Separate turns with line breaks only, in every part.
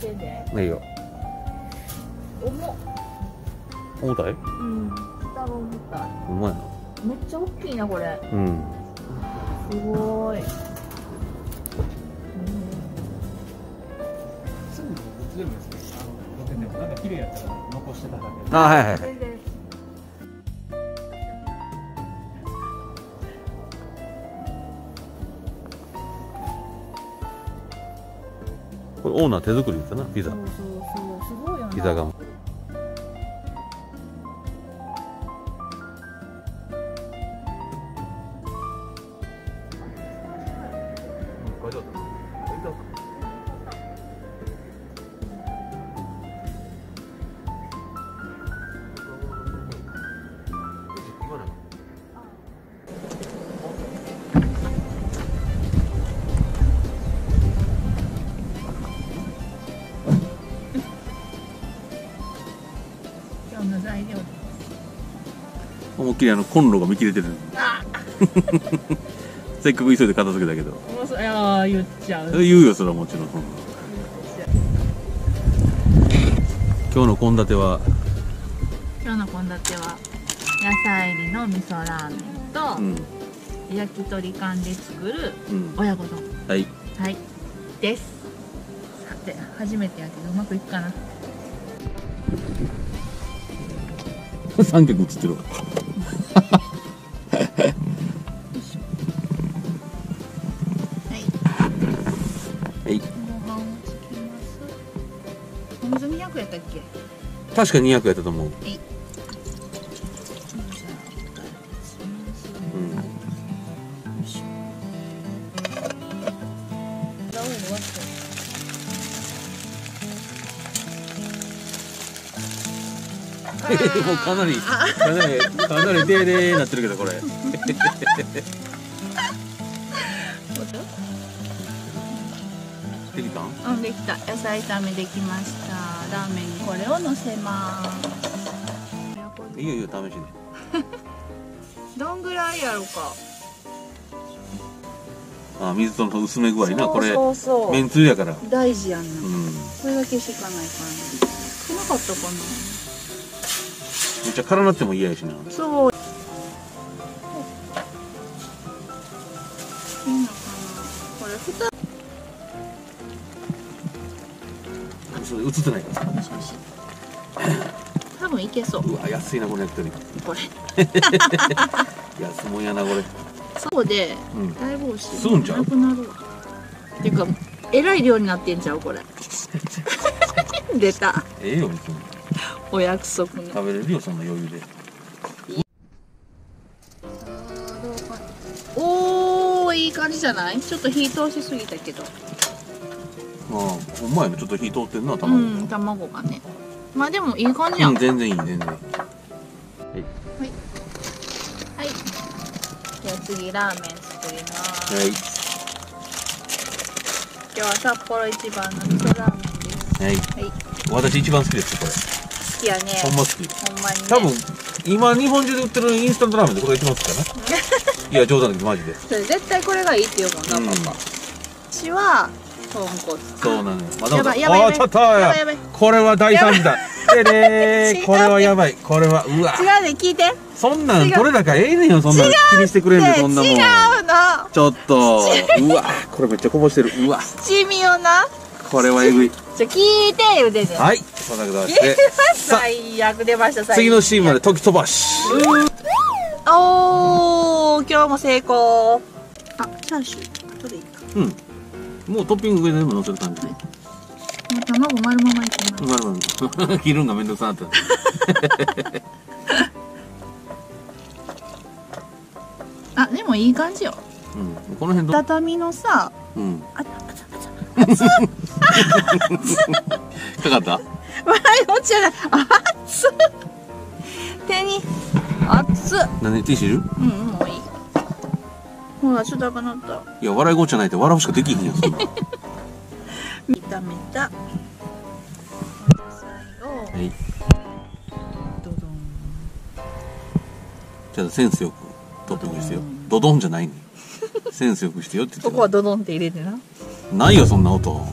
開けて。
いいよ。重たい？
うん。下が重たい。
うまいな。
めっちゃ大きいなこれ。
うん。
すごい。
すぐ全部でもなんか綺麗やったら残してただけ。
あ、はいはいはい。これオーナー手作りですよな、ピザ。
そうそうそう、すごいよな。
ピザ窯。
今日の材料。
思いっきりコンロが見切れてる。せっかく急いで片付けたけど。
いやー、言っちゃう。
言うよ、それはもちろん。今日の献立は。
今日の献立は野菜入りの味噌ラーメンと、焼き鳥缶で作る親子丼、
はい
です。さて、初めてやけどうまくいくかな。
三脚映ってるわ。はい。
ご飯をつけます。お水200やったっけ？
確か200やったと思う。もうかなりデーデーなってるけどこれ。できたん？
うん、できた。野菜炒めできました。ラーメンにこれをのせます。
いいよいいよ、試しに。
どんぐらいやろうか。
あ、水との薄め具合な、これ。
そうそう。
めんつゆやから。
大事やんな。
うん。
それだけしかないからね。少なかったかな。
めっちゃ辛なっても嫌やしな。
そう。いいのかな。これ2つ。
それ映ってないから。
多分いけそう。
うわ、安いなこの焼き鳥。
これ。
安もんやなこれ。
そうで、大帽子。
すぐんちゃう？
なくなるわ。ていうか、えらい量になってんちゃうこれ。出た。
ええよ別に。
お約束ね。
食べれるよそんな余裕で。
おー、いい感じじゃない？ちょっと火通しすぎたけど。
ああ、ほんまやね、ちょっと火通ってんな、卵。
うん、卵がね。まあでもいい感じやん。
全然いい、全然いい。はい。
はい。じゃあ次ラーメン作ります。
はい。
今日は札幌一番の味噌ラーメンです。
はい。
はい。
私一番好きですこれ。
好きやね。
ほんま好き。
ほんまにね。
多分今日本中で売ってるインスタントラーメンでこれが一番好きかな。いや冗談だけどマジで。
それ絶対これがいいって言うもんな、パパ。私は豚骨。
そうなのよ。
やばいやばいやばい。
あ、たったや。これは大惨事だ。でね、これはやばい。これはうわ。
違うね、聞いて。
そんなん取れ高ええねんよ、そんなん気にしてくれんねん、そんなもん。
違うの。
ちょっと、うわ、これめっちゃこぼしてる。うわ。
七味をな。
これはえぐい。
聞いて言うてね。
はい、そんなことして。
最悪出ました。
次のシーンまで時飛ばし。
おー、今日も成功。あ、チャーシュー後でいいか。
うん。もうトッピング上でも乗せる感じで。
もう卵丸ままいきます。
丸々。切るんがめんどくさなった。
あ、でもいい感じよ。
うん。この辺ど。
畳のさ。
うん。
あ、
かかった。
笑い落ちじゃない。熱っ。手に。熱っ。
何ティッシュいる？
うん、もういい。ほら、ちょっと赤なった。
いや、笑いごっちゃないって笑うしかできひんやん、そんな。
炒めた。野菜を。
はい。
ドドン。
じゃあ、センスよくトッピングしてよ。ドドンじゃないね。センスよくしてよって言って
ここはドドンって入れてな。
ないよそんな音。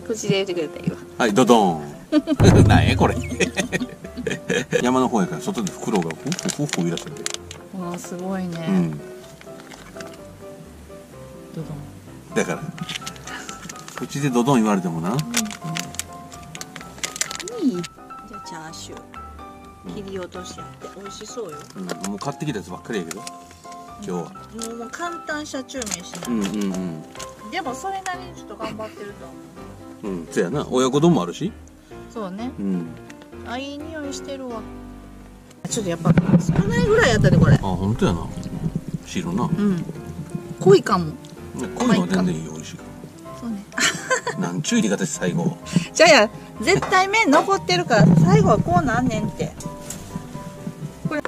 口で言ってくれたらいいわ。
はいドドーン。なんやこれ。山の方やから外でフクロウがフッフフッフいらっしゃる。
わあすごいね。
うん。
どどん。
だから口でドドン言われてもな。
いい。じゃあチャーシュー切り落としやって美味しそうよ。
もう買ってきたやつばっかりやけど今日は。
もう簡単車中飯な。
うんうんうん。
でもそれなりにちょっと頑張ってると思う。
うん、そやな。親子丼もあるし。
そうね。
うん。
あ、いい匂いしてるわ。ちょっとやっぱ少ないぐらいやったでこれ。
あ、本当やな。汁な。
うん。濃いかも。
濃いのは全然いいよ、美味しい。
そうね。
なんちゅう言い方して最後。
じゃあや、絶対麺残ってるから最後はこうなんねんって。これ。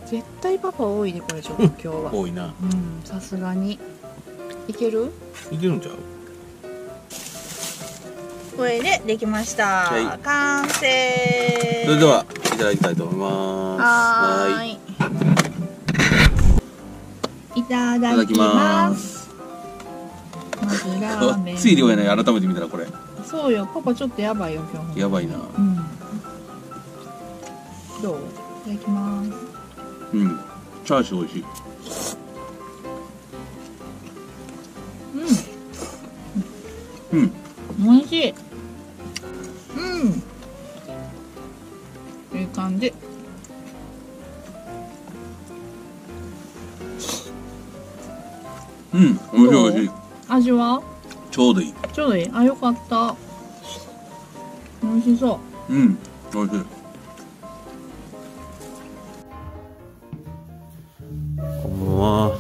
絶対パパ多いでこれちょっと今日は。
多いな。
うん、さすがに。いける？
いけるんちゃう？
これでできました。
はい、
完成。
それではいただきたいと思います。
はい。いただきます。まずラーメン。
つい量やない。改めて見たらこれ。
そうよ。パパちょっとやばいよ今日。
やばいな。
うん。どう？いただきます。
うん。チャーシュー美味しい。うん。うん。
美味しい。うん。いい感じ。
うん、美味しい美味しい。
味は？
ちょうどいい。
ちょうどいい。あ、よかった。美味しそう。
うん、美味しい。こんばんは。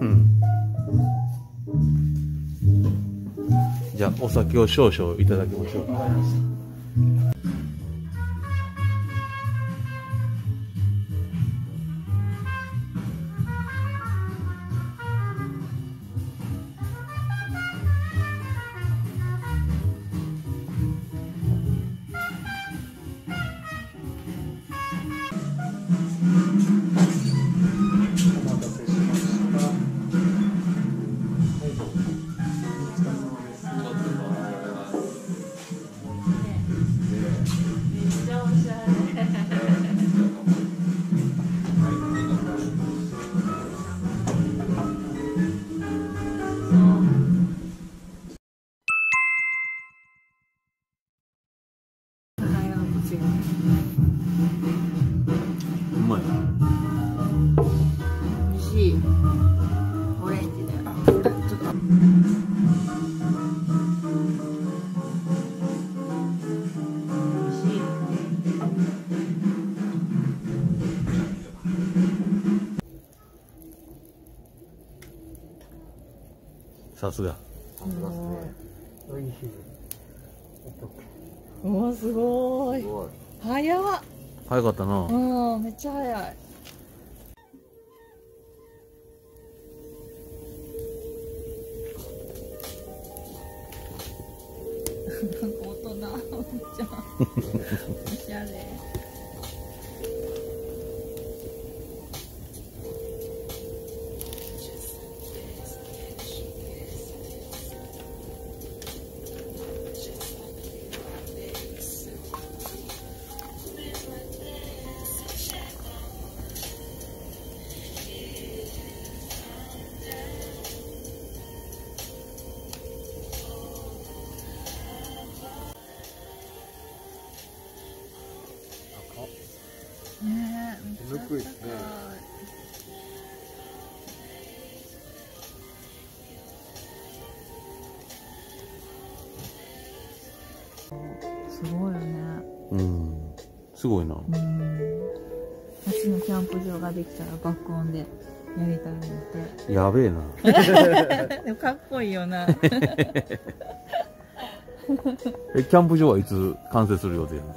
うん。じゃあお酒を少々いただきましょう。うまい。
美味しい。オレンジだよ。ちょっと。
さすが。
おいしい。
うわすごい。早っ。
早かったな。
うん、めっちゃ早い。なんか大人、めっちゃおしゃれ。ねえ、めっちゃ高い。すごいよね。
うん。すごいな。
夏のキャンプ場ができたら爆音でやりたいので。
やべえな。
でもかっこいいよな。
キャンプ場はいつ完成する予定なの？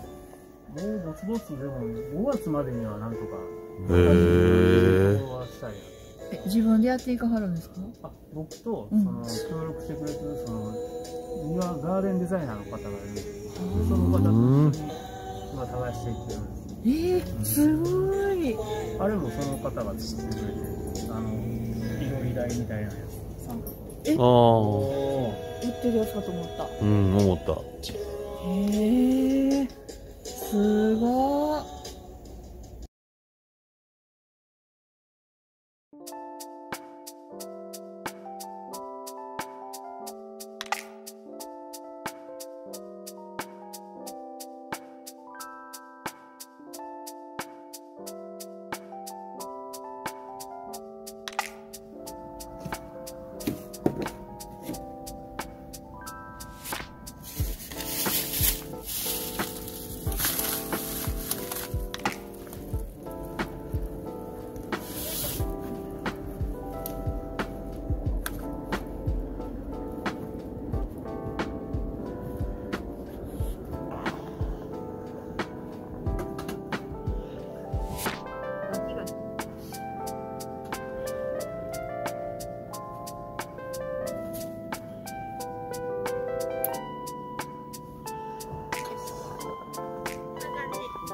もうぼつぼつでも5月までにはなんとか。
自分でやっていかはるんですか？
あ、僕とその協力してくれてるその庭ガーデンデザイナーの方がいるんですけど、その方と一緒に今耕していってる。
すごい。
あれもその方が作ってくれて、いろり台みたいなやつ、三角。
売ってるやつかと思った。
思った。
へえ、すごい。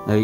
はい。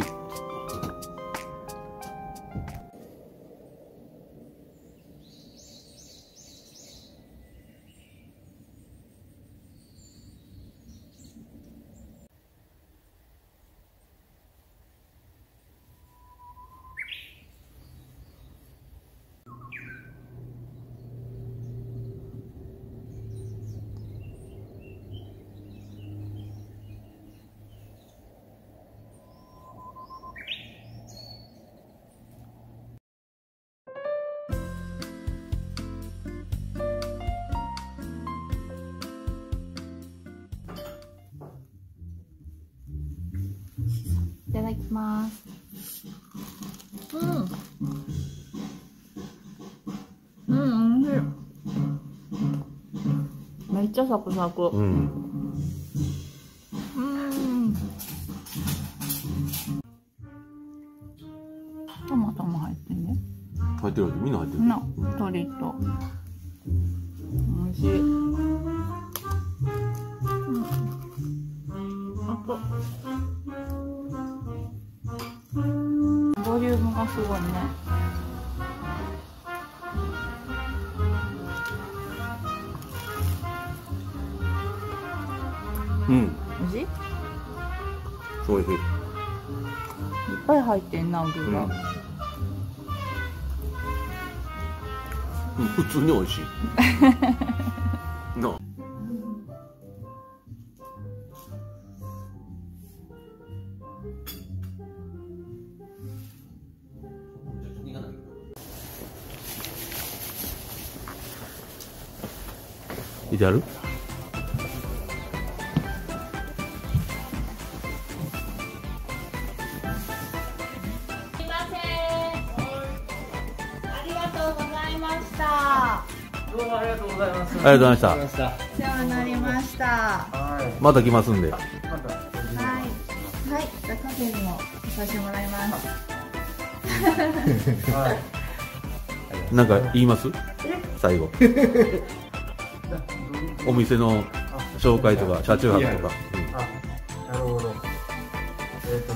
いただきます。美味しい。めっちゃサクサク。トマトも入ってんね。
入ってる。みんな入ってる。
な、鶏と。美味しい。あと。ボリュームがすごいね。美味しい？
おいしい。
いっぱい入ってんな、具が。
普通に美味しい。なあ。いてある？
すいません。ありがとうございました。
どうもありがとうございます。
ありがとうございました。
お世話になりました。
はい。
また来ますんで。
また。
はい。はい。じゃあカフェにも来させてもらいます。
はい。
なんか言います？最後。お店の紹介とか車中泊とか。
なるほど。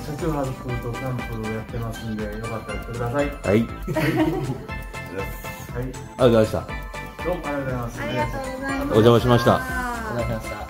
車中泊とキャンプやってますんで、よかったら来てください。
はい。
はい。
ありがとうございました。
どうもありがとうございます。
ありがとうございます。
お邪魔しました。
ありがとうございました。